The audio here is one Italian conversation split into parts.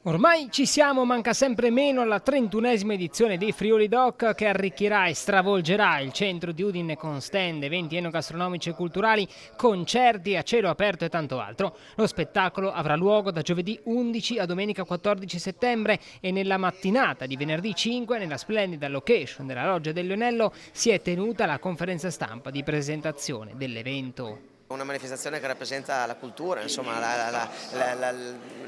Ormai ci siamo, manca sempre meno alla 31esima edizione dei Friuli Doc che arricchirà e stravolgerà il centro di Udine con stand, eventi enogastronomici e culturali, concerti a cielo aperto e tanto altro. Lo spettacolo avrà luogo da giovedì 11 a domenica 14 settembre e nella mattinata di venerdì 5 nella splendida location della Loggia del Leonello si è tenuta la conferenza stampa di presentazione dell'evento. Una manifestazione che rappresenta la cultura, insomma,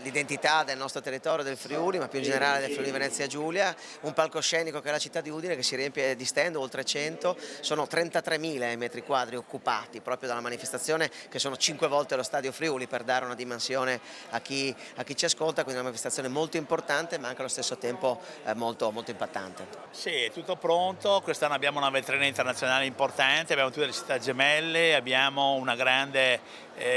l'identità del nostro territorio, del Friuli, ma più in generale del Friuli Venezia Giulia, un palcoscenico che è la città di Udine che si riempie di stand, oltre 100, sono 33.000 i metri quadri occupati proprio dalla manifestazione, che sono 5 volte lo stadio Friuli, per dare una dimensione a chi ci ascolta, quindi una manifestazione molto importante ma anche allo stesso tempo molto impattante. Sì, è tutto pronto, quest'anno abbiamo una vetrina internazionale importante, abbiamo tutte le città gemelle, abbiamo una grande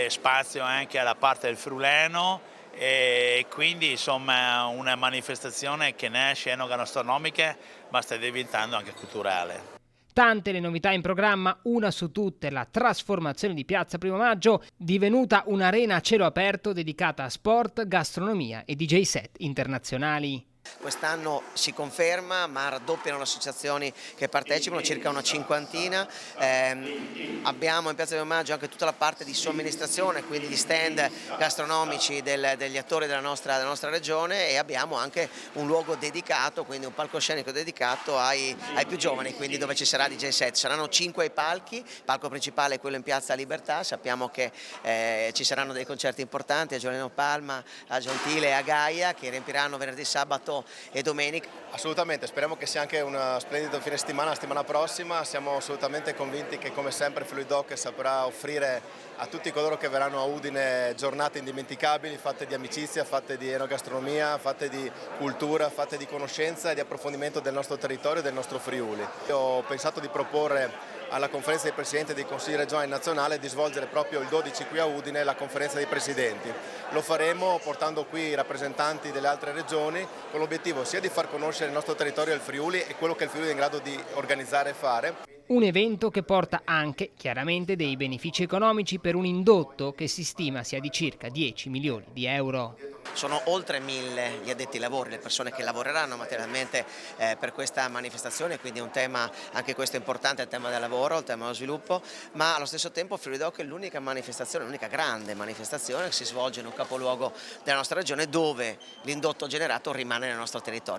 spazio anche alla parte del friuleno e quindi insomma una manifestazione che nasce enogastronomica ma sta diventando anche culturale. Tante le novità in programma, una su tutte la trasformazione di Piazza Primo Maggio, divenuta un'arena a cielo aperto dedicata a sport, gastronomia e DJ set internazionali. Quest'anno si conferma, ma raddoppiano le associazioni che partecipano, circa una cinquantina. Abbiamo in Piazza Primo Maggio anche tutta la parte di somministrazione, quindi gli stand gastronomici degli attori della nostra regione, e abbiamo anche un luogo dedicato, quindi un palcoscenico dedicato ai più giovani, quindi dove ci sarà DJ set. Saranno 5 i palchi, il palco principale è quello in Piazza Libertà, sappiamo che ci saranno dei concerti importanti a Giuliano Palma, a Gentile e a Gaia, che riempiranno venerdì, sabato e domenica. Assolutamente, speriamo che sia anche una splendida fine settimana, la settimana prossima. Siamo assolutamente convinti che, come sempre, Friuli Doc saprà offrire a tutti coloro che verranno a Udine giornate indimenticabili, fatte di amicizia, fatte di enogastronomia, fatte di cultura, fatte di conoscenza e di approfondimento del nostro territorio e del nostro Friuli. Io ho pensato di proporre alla conferenza dei presidenti dei consigli regionali e nazionali di svolgere proprio il 12 qui a Udine la conferenza dei presidenti. Lo faremo portando qui i rappresentanti delle altre regioni, con l'obiettivo sia di far conoscere il nostro territorio del Friuli e quello che il Friuli è in grado di organizzare e fare. Un evento che porta anche, chiaramente, dei benefici economici per un indotto che si stima sia di circa 10 milioni di euro. Sono oltre 1000 gli addetti ai lavori, le persone che lavoreranno materialmente per questa manifestazione, quindi è un tema, anche questo importante, il tema del lavoro, il tema dello sviluppo, ma allo stesso tempo Friuli Doc è l'unica manifestazione, l'unica grande manifestazione che si svolge in un capoluogo della nostra regione, dove l'indotto generato rimane nel nostro territorio.